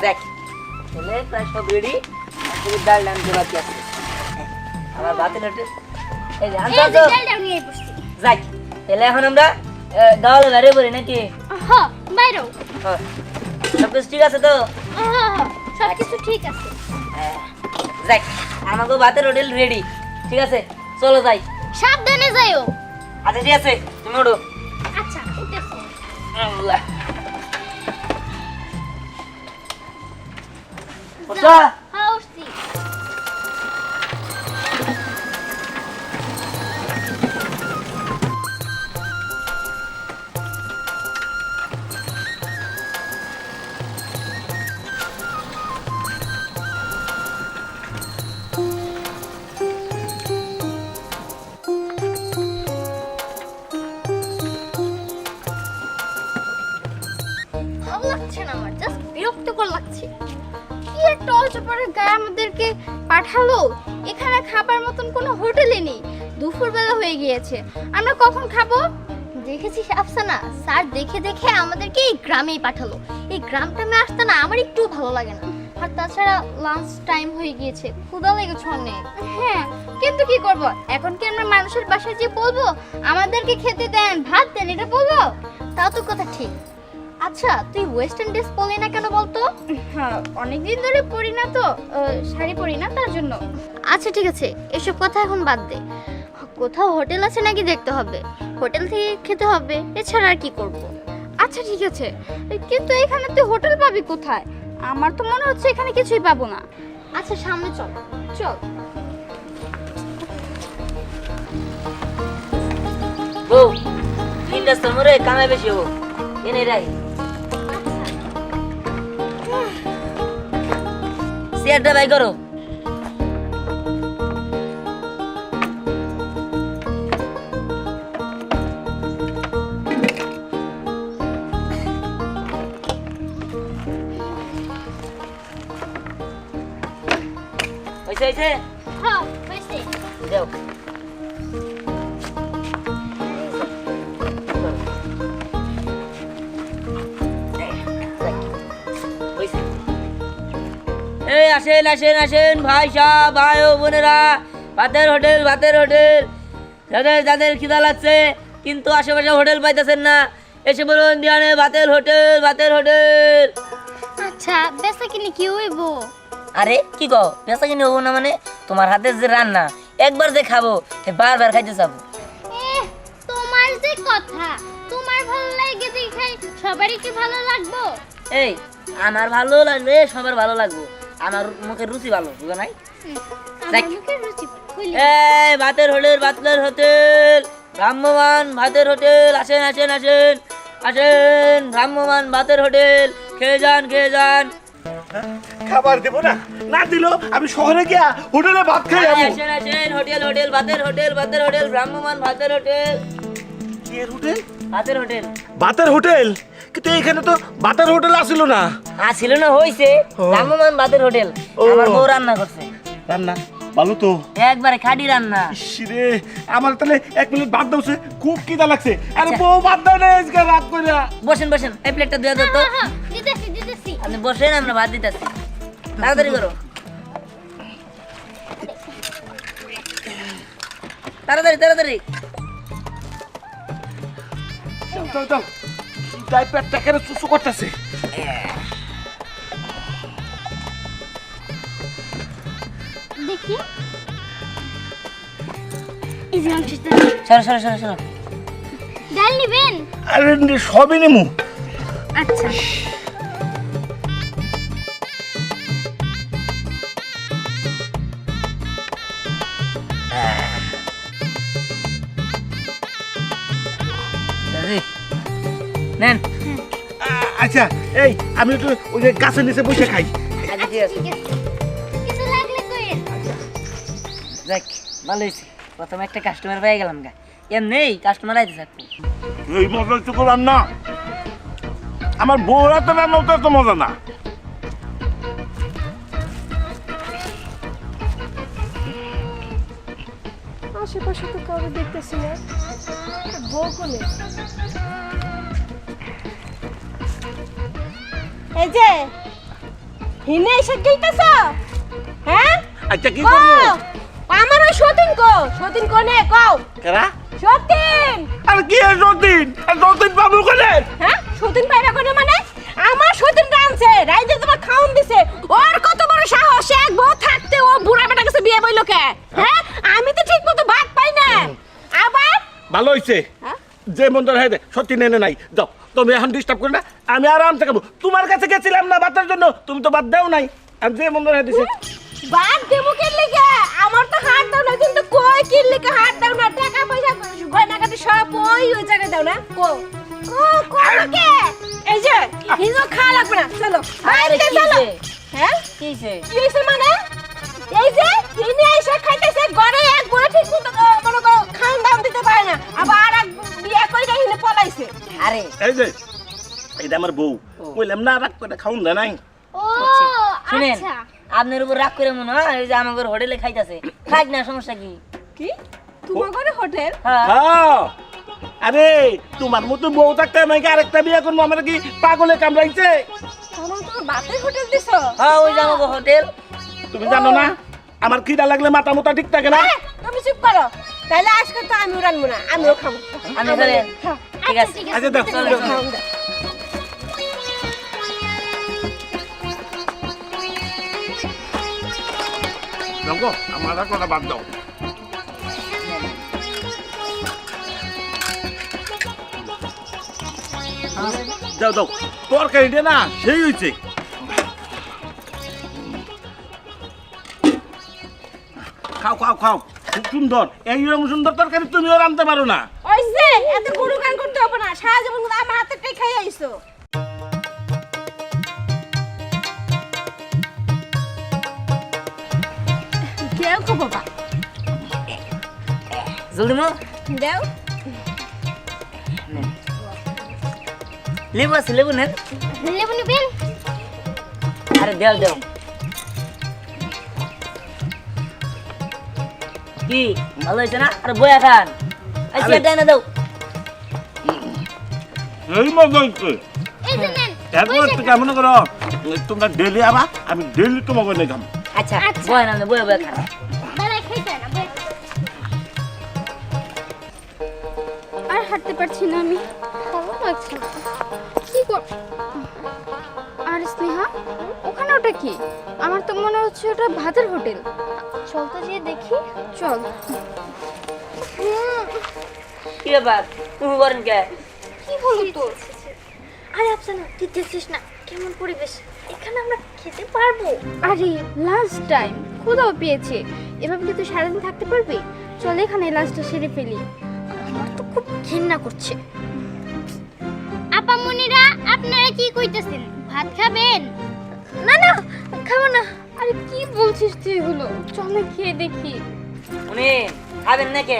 দেখ তাহলে প্রায় সব রেডি, শুধু ডাল নামতে বাকি আছে। আমার ভাতের হোটেল এই যে আনছো তো যাই। তাহলে এখন আমরা গাওয়ালে বেরিয়ে পড়ি নাকি? হ্যাঁ বাইরো। হ্যাঁ সব কিছু ঠিক আছে তো? সব কিছু ঠিক আছে। যাই আমাকে ভাতের হোটেল রেডি, ঠিক আছে চলো যাই। সাবধানে যাইও। আচ্ছা ঠিক আছে তুমি ওঠো। আচ্ছা উঠতেছি। আল্লাহ ওঠো। হ্যাঁ উঠছি। ভালো লাগছে না, আমার জাস্ট বিরক্তকর লাগছে। কি একটা অল্পের গায়ে আমাদেরকে পাঠালো, এখানে খাবার মতন কোনো হোটেলে নেই। দুপুরবেলা হয়ে গিয়েছে, আমরা কখন খাবো? দেখেছিস আফসানা, স্যার দেখে দেখে আমাদেরকে এই গ্রামেই পাঠালো। এই গ্রামটা আমি আসতে না আমার একটু ভালো লাগে না। আর তাছাড়া লাঞ্চ টাইম হয়ে গিয়েছে, ক্ষুধা লেগেছে অনেক। হ্যাঁ কিন্তু কি করব, এখন কি আমরা মানুষের বাসায় যে বলবো আমাদেরকে খেতে দেন, ভাত দেন, এটা বলবো? তাও তো কথা ঠিক। আচ্ছা তুই ওয়েস্টার্ন ড্রেস পরলি না কেন বলতো? হ্যাঁ অনেকদিন ধরে পরি না তো, শাড়ি পরি না তার জন্য। আচ্ছা ঠিক আছে, এসব কথা এখন বাদ দে। কোথাও হোটেল আছে নাকি দেখতে হবে, হোটেল থেকে খেতে হবে, এছাড়া আর কি করব? আচ্ছা ঠিক আছে, কিন্তু এখানে তুই হোটেল পাবি কোথায়? আমার তো মনে হচ্ছে এখানে কিছুই পাবো না। আচ্ছা সামনে চল চল। বউ তিনটা সমরে কামে বেশি হবো এনে রাই চেয়ারটা বাই করো। হয়েছে হয়েছে হ্যাঁ হয়েছে। যাও এই আসেন আসেন আসেন ভাই সাহেব, ভাই ও বোনেরা, ভাতের হোটেল ভাতের হোটেল। যাদের যাদের খিদা লাগছে কিন্তু আশেপাশে হোটেল পাইতেছেন না, এসে বলুন দিয়ানে ভাতের হোটেল ভাতের হোটেল। আচ্ছা বেসা কিনে কি হইব? আরে কি কও পেশা কিনে হবো না মানে? তোমার হাতের যে রান্না একবার যে খাবো বারবার খাইতে চাবো। তোমার যে কথা, তোমার ভালো লাগে দেখাই সবারই কি ভালো লাগবো? এই আমার ভালো লাগবে, সবার ভালো লাগবো, আমার মুখের রুচি ভালো বুঝো নাই? আমার মুখের রুচি হইলে এই ভাতের হোটেল ভাতের হোটেল ভ্রাম্যমান ভাতের হোটেল, আসেন আসেন আসেন আসেন ভ্রাম্যমান ভাতের হোটেল, খেয়ে যান খেয়ে যান। খাবার দেবো না, না দিল আমি শহরে গিয়া হোটেলে ভাত খাই যাবো। আসেন আসেন হোটেল হোটেল ভাতের হোটেল ভাতের হোটেল ভ্রাম্যমান ভাতের হোটেল। কি এর হোটেল? ভাতের হোটেল। ভাতের হোটেল? কিন্তু এখানে তো ভাতের হোটেল আসিল না। ছিল না, হইছে ভ্রাম্যমান ভাতের হোটেল। ও। আমার বউ রান্না করছে, রান্না ভালো তো? একবারে খাঁটি রান্না। ইসরে আমার তাহলে 1 প্লেট ভাত দাওছে, খুব খিদা লাগছে। আরে আচ্ছা। বউ ভাত দাও না আজকে রাত কইরা। বসেন বসেন, এই প্লেটটা দিয়ে দাও তো। হ্যাঁ দিতেছি দিতেছি। আপনি বসেন, আমরা ভাত দিতেছি, তাড়াতাড়ি করো তাড়াতাড়ি তাড়াতাড়ি। দাও দাও, তাই পেটটা কেন চুচু করতেছে? দেখি এই যে অংশটা সরো সরো সরো সরো। ডাল নিবেন? আরে সবই নেমু। আচ্ছা নেন। আচ্ছা এই আমি একটু ওই যে গাছের নিচে বসে খাই। আচ্ছা ঠিক আছে, ঠিক আছে, কিছু লাগলে কইেন। যাক ভালো হয়েছে, প্রথমে একটা কাস্টমার পেয়ে গেলাম গা, এমনি কাস্টমার আইতে থাকবো। এই মজা একটু করলাম না, আমার বউরা তো রান্না তো এত মজা না। আশেপাশে তো কাউকে দেখতেছি না, বউ কোনে? এই যে হিনে এসে গেলতেছ হ্যাঁ আচ্ছা কি কও করবো আমার ওই সতীন কোনে কও কেরা সতীন আর কি সতীন বাবু কোনে হ্যাঁ সতীন পাইবা কোনে মানে আমার সতীন রানছে রাইতে তোমার খাওন দিছে ওর কত বড় সাহস এক বউ থাকতে ও বুড়া বেটা কাছে বিয়ে বইলো কে হ্যাঁ আমি তো ঠিক মতো ভাত পাই না আবার ভালো হইছে হ্যাঁ? যে মন্দির হয় সত্যি নেনে নাই যাও তুমি এখন ডিস্টার্ব করো না আমি আরামসে খাবো তোমার কাছে গেছিলাম না ভাতের জন্য তুমি তো ভাত দাও নাই আর যে মন্দির হয় দিছে বাদ দেবো কে লিগে আমার তো হাত দাও না কিন্তু কই কি লিগে হাত দাও না টাকা পয়সা গয়না কাটি সব ওই জায়গায় দাও না কো কো কে এই যে হিজো খাওয়া লাগবে না চলো আরে বাইরে কি চলো হইছে? হ্যাঁ কি হইছে? কি হইছে মানে এই যে তিনি এসে খাইতেছে ঘরে এক বড় ঠিক মতো কোনো খাওয়ান দাম দিতে পারে না আবার আর এক বিয়ে করে হিনে পলাইছে আরে এই যে এটা আমার বউ কইলাম না রাগ করে খাউন দে নাই ও শুনেন আচ্ছা আপনার উপর রাগ করে মনে হয় ওই যে আমাদের হোটেলে খাইতাছে খাইক না সমস্যা কি কি তোমার ঘরে হোটেল হ্যাঁ হ্যাঁ আরে তোমার মতো বউ থাকতে আমি কি আরেকটা বিয়ে করবো আমার কি পাগলে কামড়াইছে তোমার তো বাতের হোটেল দিছো হ্যাঁ ওই যে আমাদের হোটেল তুমি জানো না আমার খিদা লাগলে মাথা মোটা ঠিক থাকে না এই, তুমি চুপ করো তাহলে আজকে তো আমিও রানবো না আমিও খাবো আমি ধরেন হ্যাঁ, ঠিক আছে আচ্ছা দাও চলো, দাও। খাওন দাও। দেখো আমার আর কথা বাদ দাও যাও দাও তরকারিটা না সেই হয়েছে খাও খাও খাও খুব সুন্দর এইরকম সুন্দর তরকারি তুমিও রাঁধতে পারো না ওই যে এত গুরু গান করতে হবে না সারা জীবন কিন্তু আমার হাতেরটাই খাই আইছো দেও গো বাবা জলদি মো দেও লেবু আছে লেবু নেন লেবু নিবেন আরে দেও দেও কি ভালো হয়েছে না আরে বয়া খান আচ্ছা আরে। এটা এনে দাও এই মজা হচ্ছে এই যে নেন এরপর থেকে মনে করো তোমরা ডেলি আবা আমি ডেলি তোমাকে নিয়ে খাবো আচ্ছা আচ্ছা। বয়া না বয়া বয়া খান দাঁড়াই খাইতে না বই। আর হাঁটতে পারছি না আমি ভালো লাগছে না। কি কর আর স্নেহা ওখানে ওটা কি আমার তো মনে হচ্ছে ওটা ভাতের হোটেল চল তো গিয়ে দেখি চল কি ব্যাপার তুমি করেন কে কি হলো তোর আরে আফসানা তুই দেখছিস না কেমন পরিবেশ এখানে আমরা খেতে পারবো আরে লাস্ট টাইম কোথাও পেয়েছে এভাবে কি তুই সারাদিন থাকতে পারবি চল এখানে লাস্টটা সেরে ফেলি আমার তো খুব ঘৃণা করছে আপা মনিরা আপনারা কি কইতেছেন ভাত খাবেন না না খাবো না আরে কি বলছিস তুই হলো চলে খেয়ে দেখি উনি খাবেন না কে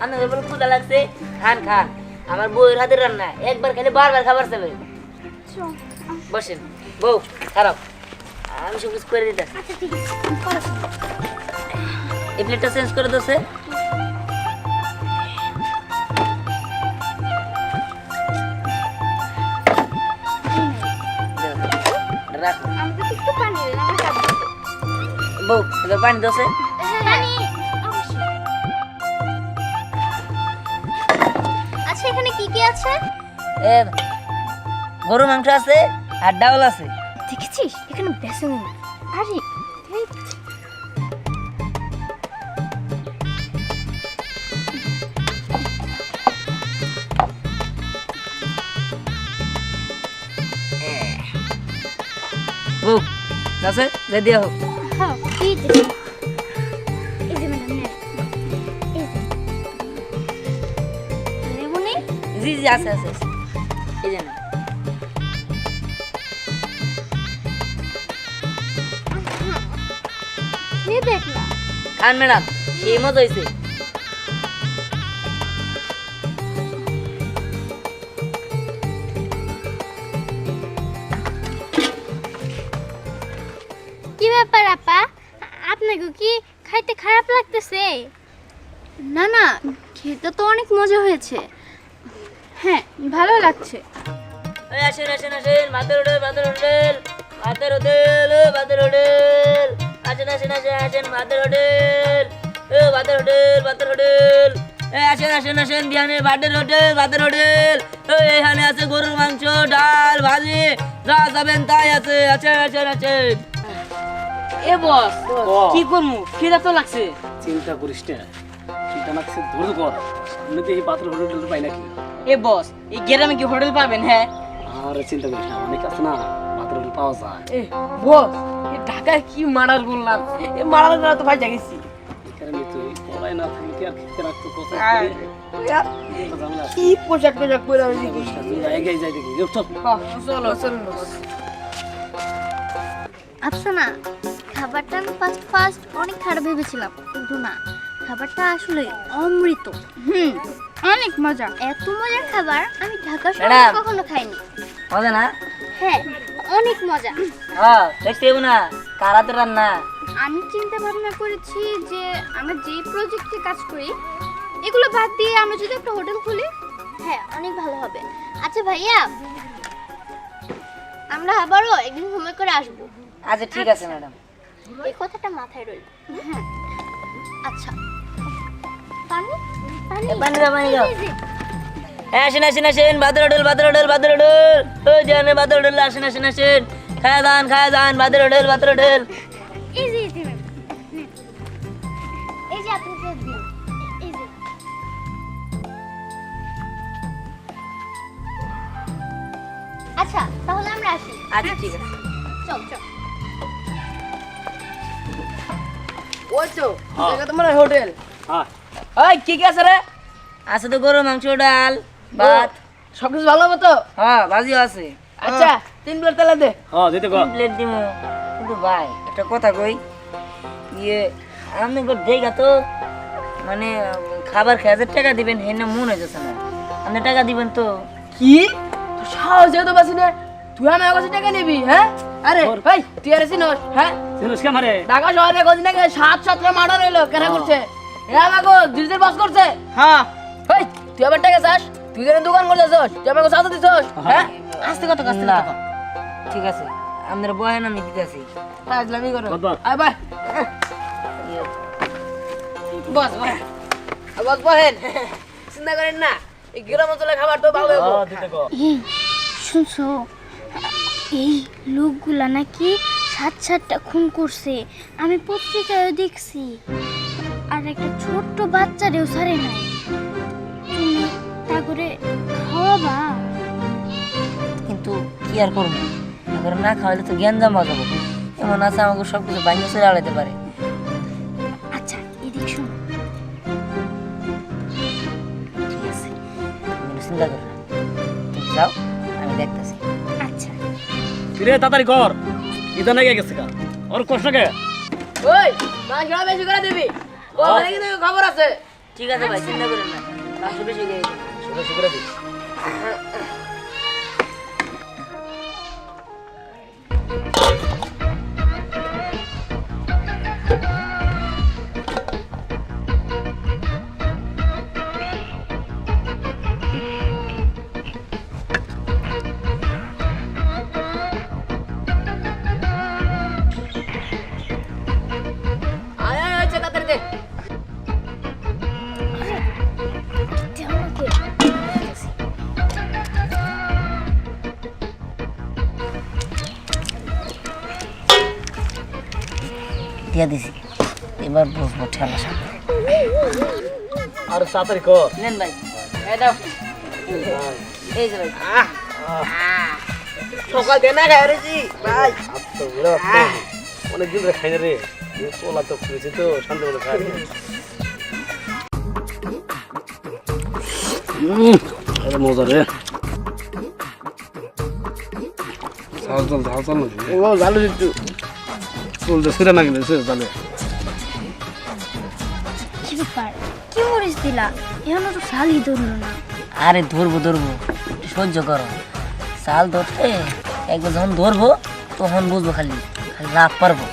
আপনাদের বলে ক্ষুধা লাগছে খান খান আমার বউয়ের হাতের রান্না একবার খেলে বারবার খাবার চাবে চল বসেন বউ খারাপ আমি সব কিছু করে দিতে আচ্ছা ঠিক আছে করো। এই প্লেটটা চেঞ্জ করে দোছে রাখো আমাকে একটু পানি দেন আমার কাছে বউ এবার পানি দোছে পানি অবশ্যই আচ্ছা এখানে কি কি আছে এ গরু মাংস আছে আর ডাউল আছে দেখেছিস এখানে বেসন না আরে এই বউ আছে যে দিয়া হোক হ্যাঁ এই যে ম্যাডাম নেন এই যে লেবু নেই জি জি আছে আছে আছে। এই যে না খেয়ে দেখ না খান ম্যাডাম সেই মতো হয়েছে কি ব্যাপার আপা আপনাকে কি খাইতে খারাপ লাগতেছে না না খেতে তো অনেক মজা হয়েছে হ্যাঁ ভালো লাগছে এই আসেন আসেন আসেন ভাতের হোটেল ভাতের হোটেল ভাতের হোটেল ভাতের ভাতের হোটেল, ও ভাতের হোটেল, ভাতের হোটেল। আসেন আসেন আসেন বিহানের ভাতের হোটেল, ভাতের হোটেল। এখানে আছে গরুর মাংস, ডাল, ভাজি, যা যাবেন তাই আছে। আছেন আছেন আছেন। এ বস কি করবো, খিদা তো লাগছে। চিন্তা করিস না, চিন্তা লাগছে ধৈর্য কর। আমি তো এই পাত্র হোটেল পাই নাকি? এ বস এই গ্রামে কি হোটেল পাবেন? হ্যাঁ আর চিন্তা করিস না, অনেক আছে না পাত্র হোটেল পাওয়া যায়। এ বস এ ঢাকায় কি মার্ডার করলাম, এ মার্ডার করা তো ভাই জাগেছি। এই কারণে তো এই পড়াই না থাকলে কি আর খেতে রাখতো কোথায় ঝামেলা আছে। কি পোশাক টোশাক পরে আমি চিন্তা করিস না, তুই এগিয়ে যাই দেখি চল। চলো চলো। আফসানা, খাবারটা আমি ফার্স্ট অনেক খারাপ ভেবেছিলাম, কিন্তু না, খাবারটা আসলে অমৃত। অনেক মজা। এত মজার খাবার আমি ঢাকা শহরে ম্যাডাম। কখনো খাইনি। মজা না? হ্যাঁ, অনেক মজা। হ্যাঁ দেখতে যাবো না, কারাতে রান্না। আমি চিন্তা ভাবনা করেছি যে আমরা যেই প্রজেক্টে কাজ করি এগুলো বাদ দিয়ে আমরা যদি একটা হোটেল খুলি, হ্যাঁ অনেক ভালো হবে। আচ্ছা ভাইয়া, আমরা আবারও একদিন সময় করে আসবো। আচ্ছা ঠিক আছে ম্যাডাম। এই কথাটা মাথায় রইল। হ্যাঁ আচ্ছা, পানি পানি পানি দাও, পানি দাও। এই যে, আসেন আসেন আসেন ভাতের হোটেল, ভাতের হোটেল, ভাতের হোটেল। ওই জানে ভাতের হোটেল, আসেন আসেন আসেন। খায়া দান ভাতের হোটেল, ভাতের হোটেল। এই যে নেন। এই যে আপনি যে দিন, এই যে। আচ্ছা তাহলে আমরা আসি। আচ্ছা ঠিক আছে। চল চল। ওই তো এটা তোমার হোটেল। হ্যাঁ এই কি কি আছে রে? আছে তো গরু মাংস, ডাল, ভাত। সবকিছু ভালো হবে তো? হ্যাঁ ভাজিও আছে। আচ্ছা 3 প্লেট তেলে দে। হ্যাঁ দিতে কর। প্লেট দিমু। কিন্তু ভাই একটা কথা কই, ইয়ে আমি দেখা তো মানে খাবার খেয়ে যে টাকা দিবেন হেন মনে হইতেছে না। আপনি টাকা দিবেন তো? কি তুই সাহস তো বাসি না, তুই আমার কাছে টাকা নিবি? হ্যাঁ আরে ভাই তুই আর চিনোস? হ্যাঁ চিনিস কে মারে? ঢাকা শহরে কদিন আগে 7 মার্ডার হইলো, কেন করছে? এ আমাগো ডিজিটাল বস করছে। হ্যাঁ। এই তুই আবার টাকা চাস? তুই যেন দোকান করতেছস, তুই আমাকে সাথে দিছস? হ্যাঁ আস্তে কথা আস্তে না কথা। ঠিক আছে, আপনার বহেন আমি দিতেছি। ফাজলামি করো। কত? আয় ভাই বস ভাই বস বহেন, চিন্তা করেন না, এই গ্রাম অঞ্চলে খাবার তো ভালো হবে। হ্যাঁ দিতে কর। এই শুনছো, এই লোকগুলা নাকি 7-7টা খুন করছে, আমি পত্রিকায় দেখছি। আর একটা ছোট্ট বাচ্চারেও ছাড়ে নাই। তুমি তা করে খাওয়াবা? কিন্তু কি আর করবো, এখন না খাওয়াইলে তো জ্ঞান জমা যাবো। এমন আছে আমাকে সব কিছু বাইরে চলে আড়াইতে পারে। আচ্ছা এদিক শোনো। ঠিক আছে, তুমি চিন্তা করো না, তুমি যাও, আমি দেখতেছি। আচ্ছা কিরে তাড়াতাড়ি কর, ইদা নাকি গেছে কা ওর কষ্ট কে? ওই মাংস বেশি করে দিবি, ও মানে কিন্তু খবর আছে। ঠিক আছে ভাই, চিন্তা করেন না, পাঁচশো বেশি দিয়ে দিন। শুনে শুনে দিস। আয় আয় আয় তাড়াতাড়ি দে। দে আমাকে। দিয়ে দিছি, এবার বুঝবো ঠেলা সামনে। আর তাড়াতাড়ি কর। নেন ভাই, এই দাও। এই যে ভাই। সকাল দিয়ে না খাই রেছি ভাই। তো ওরা তো অনেক দিন ধরে খাই না রে, এই পোলা তো খুঁজেছি তো শান্তি মতো খাই। আরে মজা রে। ঝাল ঝাল নাকি? ও ভালো একটু চলতে সেটা না গেলে সে জানে। কি ব্যাপার, কি মরিস দিলা? এখনো তো শালই ধরলো না। আরে ধরবো ধরবো, একটু সহ্য করো। চাল ধরতে একবার যখন ধরবো তখন বুঝবো, খালি খালি লাভ পারবো।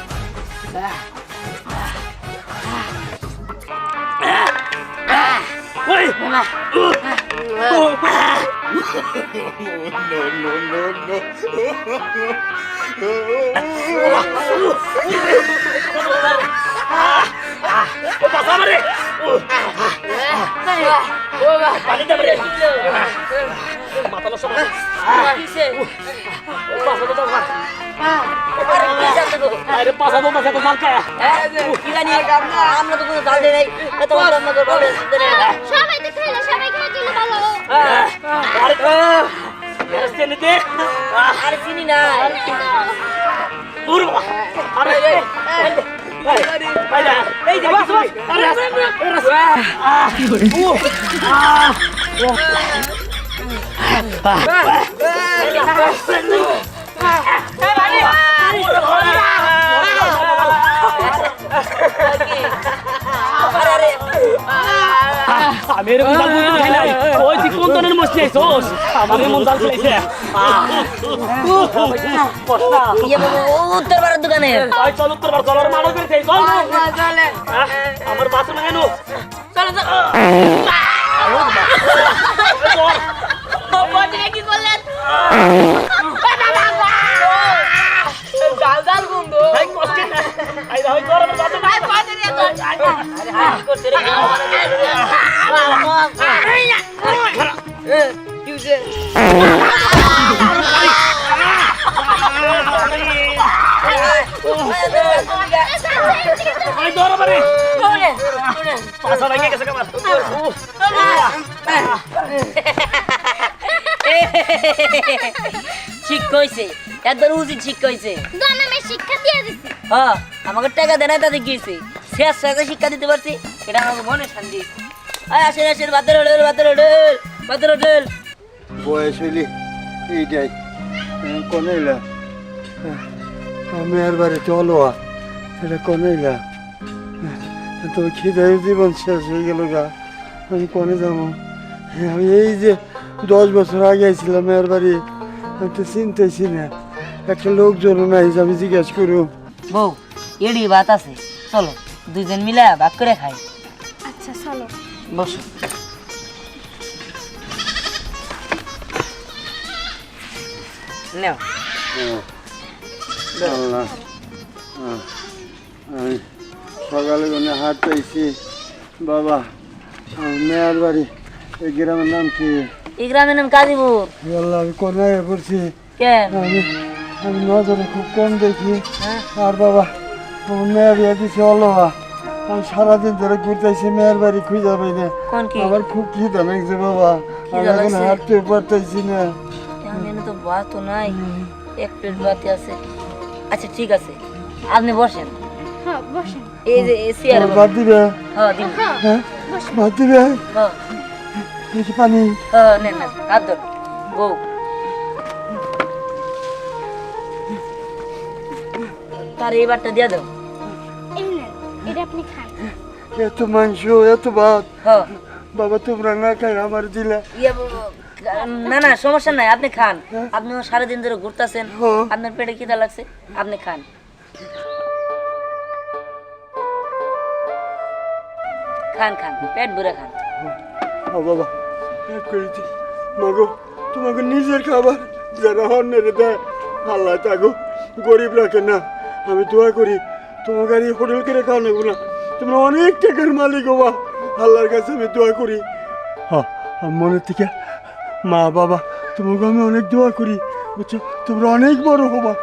Ah! পানি দাও রে মাথা নষ্ট করে কিসে পাছা দাও না আরে কি জানতে গো আরে পাছা দাও মাথা তো মালকা কি জানি আমরা তো কোনো জাল দেই নাই এত বড় আমরা তো বলে দিতে নেই সবাই তো খাইলো, সবাই খাই দিলে ভালো। আরে আরে নিতে আরে চিনি না দূর আরে এই যে বাস বাস আরে আমি এরকম জাল বুঝতে খাই নাই ওই তুই কোন ধরনের মশলি আইছোস আমার এমন জাল চলেছে ইয়ে বাবু উত্তর ভারত দোকানে ওই চল উত্তর বার চলার মানো করে চল চলে আমার বাথরুমে কেন চলো কি করলেন? জাল জাল গন্ধ ভাই কষ্ট আই ভাই তোর আমার বাথরুমে আরে হাই করতে রে কি হইছে আই তোর আমারে পাছা লাগে গেছে কামার শিক্ষা হয়েছে একবার উচিত শিক্ষা হয়েছে জন্মে শিক্ষা দিয়ে দিছি। হ্যাঁ আমাকে টাকা দেয় না তাদের গিয়েছে শেষ সাথে শিক্ষা দিতে পারছি এটা আমাকে মনে শান্তি আসেন আসেন বাতের হোটেল বাতের হোটেল বাতের হোটেল বয়স হইলে এইটাই কনেইলা আমি আর বাড়ি চলো এটা কনেইলা তো খিদে জীবন শেষ হয়ে গেল গা আমি কনে যাবো আমি এই যে 10 বছর আগে আইছিলাম মেয়ের বাড়ি আমি তো চিনতেছি না একটা লোকজন নাই যে আমি জিজ্ঞেস করুম বউ এডি ভাত আছে চলো দুইজন মিলে ভাগ করে খাই আচ্ছা চলো। বসো নাও আল্লাহ আমি সকালে কোনো হাট পাইছি বাবা আমার মেয়ের বাড়ি এই গ্রামের নাম কি এই গ্রামের নাম কাজীপুর আল্লাহ আমি কোনায় পড়ছি কেন আমি আমি নজরে খুব কম দেখি আর বাবা আমার মেয়ের বিয়ে দিছে অলবা আমি সারাদিন ধরে ঘুরতেছি মেয়ের বাড়ি খুঁজে পাই না কোন কি আমার খুব খিদা লাগছে বাবা আমি খিদা এখন লাগছে? হাঁটতে পারতেছি না এখানে তো ভাতও নাই এক প্লেট ভাতই আছে আচ্ছা ঠিক আছে আপনি বসেন হ্যাঁ বসেন। এই যে চেয়ারে আমার বাদ দিবে হ্যাঁ দিন হ্যাঁ বাদ দিবে হ্যাঁ দেখি পানি হ্যাঁ নেন নেন হাত ধর বউ তার এইবারটা দিয়ে দাও এই নেন, এটা আপনি খান। এত মাংস এত ভাত হ্যাঁ বাবা তোমরা না খাই আমার দিলা না না সমস্যা নাই আপনি খান আপনি সারাদিন ধরে ঘুরতেছেন হ্যাঁ। আপনার পেটে খিদা লাগছে আপনি খান খান খান পেট ভরে খান ও বাবা এক করেছি মাগো তোমাকে নিজের খাবার যারা অন্যের দেয় আল্লাহ তাগো গরিব রাখে না আমি দোয়া করি তোমাকে আর এই হোটেল করে খাও নেবো না তোমরা অনেক টাকার মালিক হবা আল্লাহর কাছে আমি দোয়া করি হ্যাঁ মনে থেকে মা বাবা তোমাকে আমি অনেক দোয়া করি বুঝছো তোমরা অনেক বড় হবা